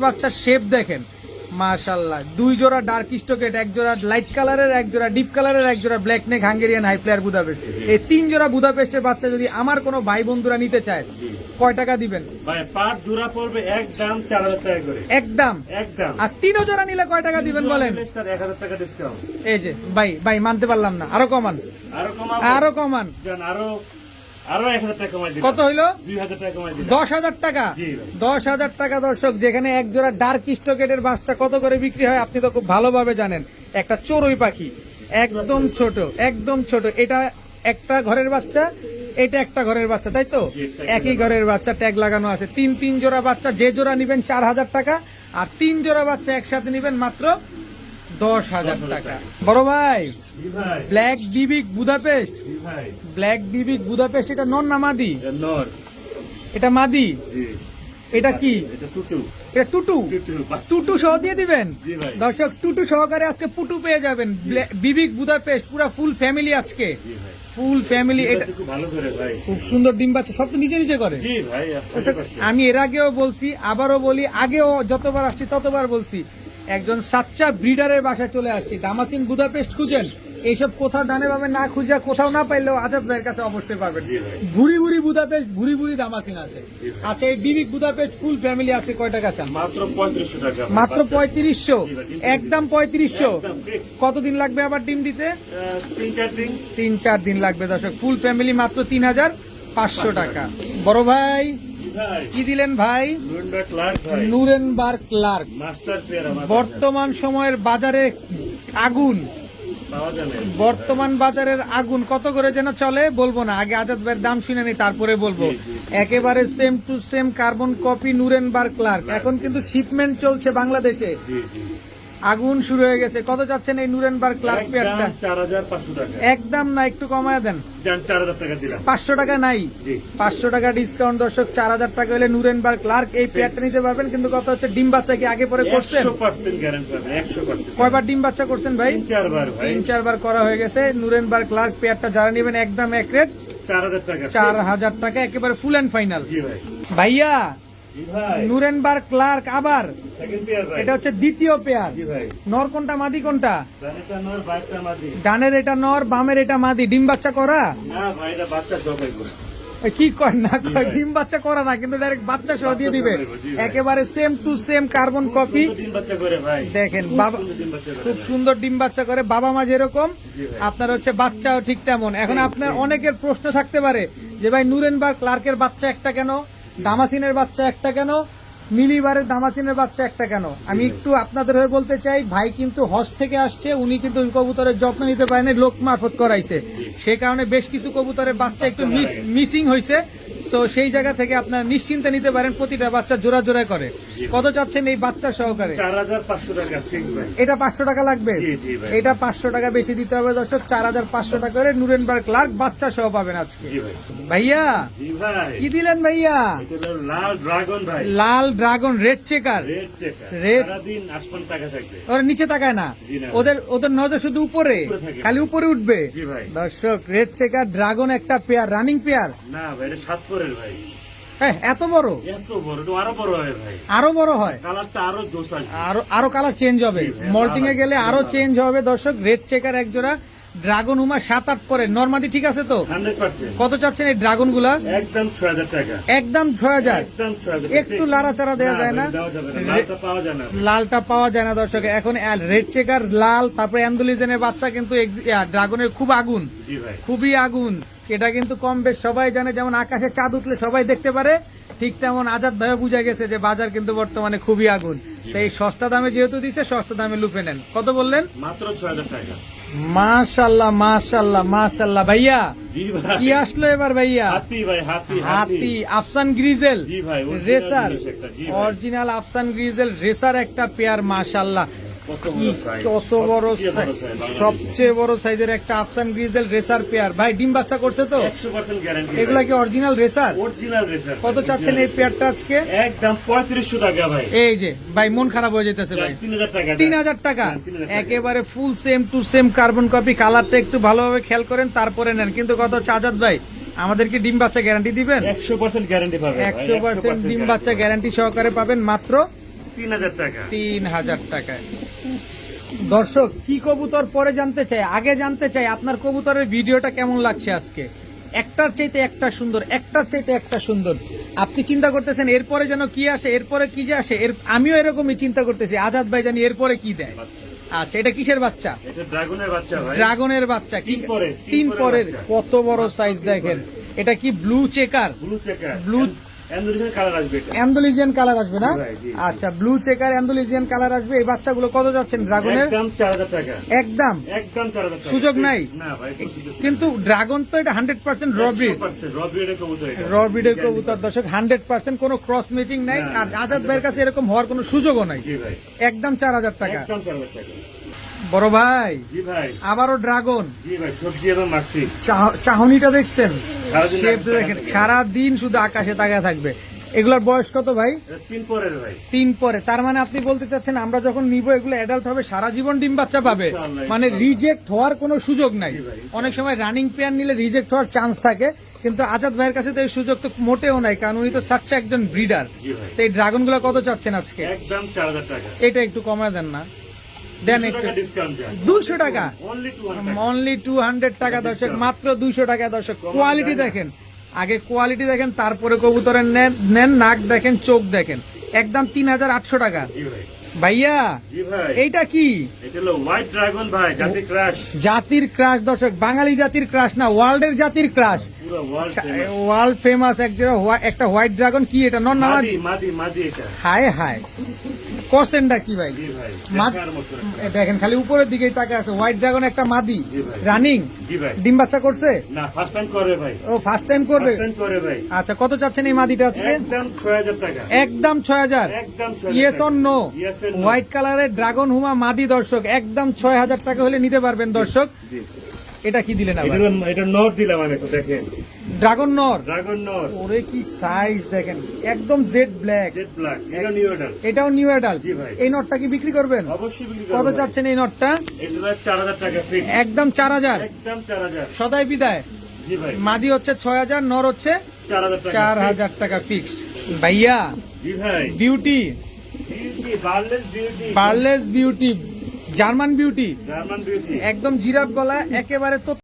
বাচ্চার শেপ দেখেন মাশাআল্লাহ, দুই জোড়া ডার্ক স্টকেট, এক জোড়া লাইট কালারের, এক জোড়া ডিপ কালারের, এক জোড়া black neck Hungarian high flyer Budapest. এই তিন জোড়া বুদাপেস্টের বাচ্চা যদি আমার কোনো ভাই বন্ধুরা নিতে চায় কয় টাকা দিবেন ভাই? 5 জোড়া পড়বে একদম 4000 টাকা করে। একদম। আর তিনও জোড়া নিলে কয় টাকা দিবেন বলেন? 1000 টাকা ডিসকাউন্ট। এই যে ভাই মানতে পারলাম না, আরো কমান, আরো কমান, আরো 1000 টাকা কমাই দিন। কত হইলো? 2000 টাকা কমাই দিন। 10,000 টাকা। 10,000 টাকা দর্শক, যেখানে এক জোড়া ডার্ক স্টকেটের বাচ্চা কত করে বিক্রি হয় আপনি তো খুব ভালোভাবে জানেন। একটা চড়ুই পাখি, একদম ছোট, একদম ছোট। এটা একটা ঘরের বাচ্চা, এটা একটা ঘরের বাচ্চা, তাই তো? একই ঘরের বাচ্চা, ট্যাগ লাগানো আছে। তিন জোড়া বাচ্চা, যে জোড়া নিবেন 4,000 টাকা, আর তিন জোড়া বাচ্চা একসাথে নিবেন মাত্র 10,000 টাকা। বড় ভাই, ব্ল্যাক বিবিক বুদাপেস্ট, ব্ল্যাক বিবিক বুদাপেস্ট, এটা নর না মাদি? এটা মাদি। এটা কি? এটা টুটু। টুটু সহ দিয়ে দিবেন দর্শক, টুটু সহকারে আজকে পুটু পেয়ে যাবেন। বিবিক বুদাপেস্ট পুরা ফুল ফ্যামিলি, আজকে ফুল ফ্যামিলি। এটা খুব সুন্দর ডিম বাচ্চা, সব তো নিজে নিজে করে। আমি এর আগেও বলছি, আবারও বলি, আগেও যতবার আসছি ততবার বলছি, একজন সাচ্চা ব্রিডারের বাসায় চলে আসছি। দামাসিন বুদাপেস্ট খুঁজেন, এইসব কোথাও ডানে পাবেন, না খুঁজে কোথাও না পাইলেও আজাদ ভাইয়ের কাছে অবশ্যই পাবেন। ভুরি ভুরি বুদাপেস্ট, ভুরি ভুরি দামাসিন আছে। আচ্ছা, এই বিবিক বুদাপেস্ট ফুল ফ্যামিলি আছে, কয় টাকা চান? মাত্র 3500 টাকা। মাত্র 3500, একদম 3500। কতদিন লাগবে আবার ডিম দিতে? 3-4 দিন লাগবে দর্শক। ফুল ফ্যামিলি মাত্র 3500 টাকা। বড় ভাই কি দিলেন ভাই? Nuremberg clark. বর্তমান সময়ের বাজারে আগুন, বর্তমান বাজারের আগুন। কত করে যেন চলে বলবো না, আগে আজাদ ভাইয়ের দাম শুনে নি তারপরে বলবো। একেবারে same to same carbon copy Nuremberg clark. এখন কিন্তু শিপমেন্ট চলছে বাংলাদেশে, আগুন শুরু হয়ে গেছে। কত চাচ্ছেন এই নুরেনবার্গ ক্লার্ক পেয়ারটা? 4500 টাকা। একদম না, একটু কমায় দেন। 4000 টাকা দিলাম। 500 টাকা নাই, 500 টাকা ডিসকাউন্ট দর্শক। 4000 টাকা হলে নুরেনবার্গ ক্লার্ক এই পেয়ারটা নিতে পারবেন। কিন্তু কত হচ্ছে, ডিম বাচ্চা কি আগে পরে করছেন? 100% গ্যারান্টি পাবেন, 100%। কয়বার ডিম বাচ্চা করছেন ভাই? 3-4 বার ভাই। 3-4 বার করা হয়ে গেছে। নুরেনবার্গ ক্লার্ক পেয়ারটা যারা নেবেন একদম এক রেট 4000 টাকা। 4000 টাকা, একেবারে ফুল এন্ড ফাইনাল। জি ভাই। ভাইয়া, জি ভাই, নুরেনবার্গ ক্লার্ক আবার সেকেন্ড পেয়ার ভাই। এটা হচ্ছে দ্বিতীয় পেয়ার। জি ভাই। নর কোনটা, মাদি কোনটা? ডানেরটা নর, বামটা মাদি। ডানের এটা নর, বামের এটা মাদি। ডিম বাচ্চা করা? না ভাই, এটা বাচ্চা জবাই করে। কি কয় না কয়, ডিম বাচ্চা করা না, কিন্তু ডাইরেক্ট বাচ্চা সহ দিয়ে দিবে। একেবারে same to same carbon copy. ডিম বাচ্চা করে ভাই, দেখেন বাবা, খুব সুন্দর ডিম বাচ্চা করে। বাবা মা যেরকম, আপনার হচ্ছে বাচ্চাও ঠিক তেমন। এখন আপনার অনেকের প্রশ্ন থাকতে পারে যে ভাই, নুরেনবার্গ ক্লার্কের বাচ্চা একটা কেন, দামাসিনের বাচ্চা একটা কেন, মিলিবারের দামাসিনের বাচ্চা একটা কেন? আমি একটু আপনাদের হয়ে বলতে চাই, ভাই কিন্তু হজ থেকে আসছে, উনি কিন্তু ওই কবুতরের যত্ন নিতে পারেন, লোক মারফত করাইছে। সে কারণে বেশ কিছু কবুতরের বাচ্চা একটু মিসিং হয়েছে। তো সেই জায়গা থেকে আপনারা নিশ্চিন্তে নিতে পারেন, প্রতিটা বাচ্চা জোড়া জোড়া করে। কত চাচ্ছেন এই বাচ্চা সহকারে? 4500 টাকা ফিক্স ভাই। এটা 500 টাকা লাগবে। এটা 500 টাকা বেশি দিতে হবে দর্শক। 4500 টাকা করে নুরেনবার্গ ক্লার্ক বাচ্চা সহ পাবেন আজকে। ভাইয়া কি দিলেন ভাইয়া? লাল ড্রাগন ভাই। লাল ড্রাগন, রেড চেকার। রেড সারাদিন আসমান টাকা থাকবে, ওরা নিচে তাকায় না, ওদের নজর শুধু উপরে, খালি উপরে উঠবে দর্শক। রেড চেকার ড্রাগন একটা পেয়ার, রানিং পেয়ার না ভাই, এটা 7 পরের ভাই। এত বড়? এত বড় তো আরো বড় হয় ভাই, আরো বড় হয়। কালারটা আরো জোস আসবে, আরো কালার চেঞ্জ হবে, মল্টিং এ গেলে আরো চেঞ্জ হবে দর্শক। রেড চেকার এক জোড়া, ড্রাগন উমা 7-8 পরে, নরমাদি ঠিক আছে তো? 100%। কত চাচ্ছেন এই ড্রাগন গুলা? একদম 6000 টাকা। একদম 6000। একদম 6000। একটু লাড়াচাড়া দেওয়া যায় না? লালটা পাওয়া যায় না, লালটা পাওয়া যায় না দর্শক। এখন রেড চেকার লাল, তারপরে অ্যান্ডোলিজেনের বাচ্চা কিন্তু ড্রাগনের খুব আগুন, খুবই আগুন। এটা কিন্তু কম বেশ সবাই জানে, যেমন আকাশে চাঁদ উঠলে সবাই দেখতে পারে, ঠিক তেমন আজাদ ভাইও বুঝা গেছে যে বাজার কিন্তু বর্তমানে খুবই আগুন। তো এই সস্তা দামে যেহেতু দিচ্ছে, সস্তা দামে লুপে নেন। কত বললেন? মাত্র 6000 টাকা। মাশাআল্লাহ মাশাআল্লাহ মাশাআল্লাহ। ভাইয়া কি আসলো এবার ভাইয়া? হাতি ভাই, হাতি আফসান গ্রিজেল রেসার, জি অরিজিনাল আফসান গ্রিজেল রেসার একটা পেয়ার। মাশাআল্লাহ, কত বড়, সবচেয়ে বড় সাইজের একটা আফসান গ্রিজেল রেসার পেয়ার। ভাই ডিম বাচ্চা করছে তো? 100% গ্যারান্টি। এগুলা কি অরিজিনাল রেসার? Original racer. কত চাচ্ছেন এই পেয়ারটা আজকে? একদম 3500 টাকা ভাই। এই যে ভাই, মন খারাপ হয়ে যেতেছে ভাই। 3000 টাকা। 3000 টাকা, একেবারে ফুল same to same carbon copy. কালারটা একটু ভালোভাবে খেয়াল করেন, তারপরে নেন। কিন্তু কত আজাদ ভাই, আমাদেরকে ডিম বাচ্চা গ্যারান্টি দিবেন? 100% গ্যারান্টি পাবেন। 100% ডিম বাচ্চা গ্যারান্টি সহকারে পাবেন মাত্র 3000 টাকা। 3000 টাকায়। দর্শক কি কবুতর পরে জানতে চাই, আগে জানতে চাই আপনার কবুতরের ভিডিওটা কেমন লাগছে আজকে। একটার চাইতে একটা সুন্দর, একটার চাইতে একটা সুন্দর। আপনি চিন্তা করতেছেন এরপরে যেন কি আসে, এরপরে কি যে আসে, আমিও এরকমই চিন্তা করতেছি আজাদ ভাই জানি এরপরে কি দেয়। আচ্ছা, এটা কিসের বাচ্চা? এটা ড্রাগনের বাচ্চা ভাই। ড্রাগনের বাচ্চা। কি তিন পরের পরের, কত বড় সাইজ দেখেন। এটা কি blue checker? Blue checker. Blue Andalusian colour আসবে এটা। অ্যান্ডোলিজিয়ান কালার আসবে না? জি, জি। আচ্ছা, ব্লু চেকার অ্যান্ডোলিজিয়ান কালার আসবে। এই বাচ্চাগুলো কত যাচ্ছেন ড্রাগনের? একদম 4000 টাকা। একদম একদম 4000 টাকা। সুযোগ নাই? না ভাই, কোনো সুযোগ নেই। কিন্তু ড্রাগন তো এটা 100% র ব্রিড, 100% র ব্রিডের কবুতর এটা। র ব্রিডের কবুতর দর্শক, 100% কোনো ক্রস ম্যাচিং নাই। না, আর আজাদ ভাইয়ের কাছে এরকম হওয়ার কোনো সুযোগও নাই। জি ভাই। একদম 4000 টাকা। একদম 4000 টাকা। বড় ভাই জি ভাই। আবারও ড্রাগন। জি ভাই, সবজি এবং মাছি। চাহনিটা দেখছেন, সারাদিন শেপ আকাশে দেখেন, তাকায় সারাদিন শুধু আকাশে তাকায় থাকবে। এগুলোর বয়স কত ভাই? এটা 3 পরের ভাই। 3 পরে। তার মানে আপনি বলতে চাচ্ছেন আমরা যখন নিব এগুলো অ্যাডাল্ট হবে, সারা জীবন ডিম বাচ্চা পাবে, ইনশাআল্লাহ, মানে ইনশাআল্লাহ। রিজেক্ট হওয়ার কোনো সুযোগ নাই। জি ভাই। অনেক সময় রানিং পেয়ার নিলে রিজেক্ট হওয়ার চান্স থাকে, কিন্তু আজাদ ভাইয়ের কাছে তো এই সুযোগ তো মোটেও নাই, কারণ উনি তো সাচ্চা একজন ব্রিডার। জি ভাই। তো এই ড্রাগন গুলো কত চাচ্ছেন আজকে? একদম 4000 টাকা। এটা একটু কমায় দেন না, দেন 200 একটু। টাকা ডিসকাউন্ট দেন। 200 টাকা, অনলি 200 অনলি 200 টাকা দর্শক, মাত্র 200 টাকা দর্শক। কমানো কোয়ালিটি যায় না। দেখেন, আগে কোয়ালিটি দেখেন, তারপরে কবুতরের নেন, নাক দেখেন, চোখ দেখেন। একদম 3800 টাকা। জি ভাই। ভাইয়া জি ভাই। এইটা কি? এটা হলো হোয়াইট ড্রাগন ভাই, জাতি ক্রাশ। জাতির ক্রাশ দর্শক, বাঙালি জাতির ক্রাশ না, ওয়ার্ল্ডের জাতির ক্রাশ, পুরো ওয়ার্ল্ড ওয়ার্ল্ড ফেমাস একটা হোয়াইট ড্রাগন। কি এটা, নর না মাদি? মাদি এটা। হায় হায়, কোসেনটা কি ভাই? জি ভাই। মাদ- দেখার মতো একটা। দেখেন খালি উপরের দিকেই তাকে আছে। হোয়াইট ড্রাগন একটা মাদি, জি ভাই। রানিং, জি ভাই। ডিম বাচ্চা করছে? না, ফার্স্ট টাইম করে ভাই। ও ফার্স্ট টাইম করবে। ফার্স্ট টাইম করে ভাই। আচ্ছা, কত চাচ্ছেন এই মাদিটা আজকে? একদম 6000 টাকা। একদম 6000। একদম 6000 yes or no? Yes or no? White কালারের ড্রাগন হুমা মাদি দর্শক, একদম 6000 টাকা হলে নিতে পারবেন দর্শক। জি। এটা কি দিলেন আবার? এটা নর দিলাম আমি, একটু দেখেন। ড্রাগন নর। ড্রাগন নর। ওরে কি সাইজ দেখেন, একদম জেড ব্ল্যাক। Jet black. এটা নিউ অর্ডার। এটাও নিউ অ্যাডাল্ট। জি ভাই। এই নটটা কি বিক্রি করবেন? অবশ্যই বিক্রি কত করব। চাচ্ছেন এই নটটা? এটা ভাই 4000 টাকা ফিক্স। একদম 4000। একদম 4000। সদাই বিদায়। জি ভাই। মাদি হচ্ছে 6000, নর হচ্ছে 4000 টাকা। 4000 টাকা ফিক্সড। ভাইয়া জি ভাই। Beauty, beauty, বার্লেস beauty. বার্লেস beauty, German beauty, German beauty. একদম জিরাফ গলা, একেবারে তো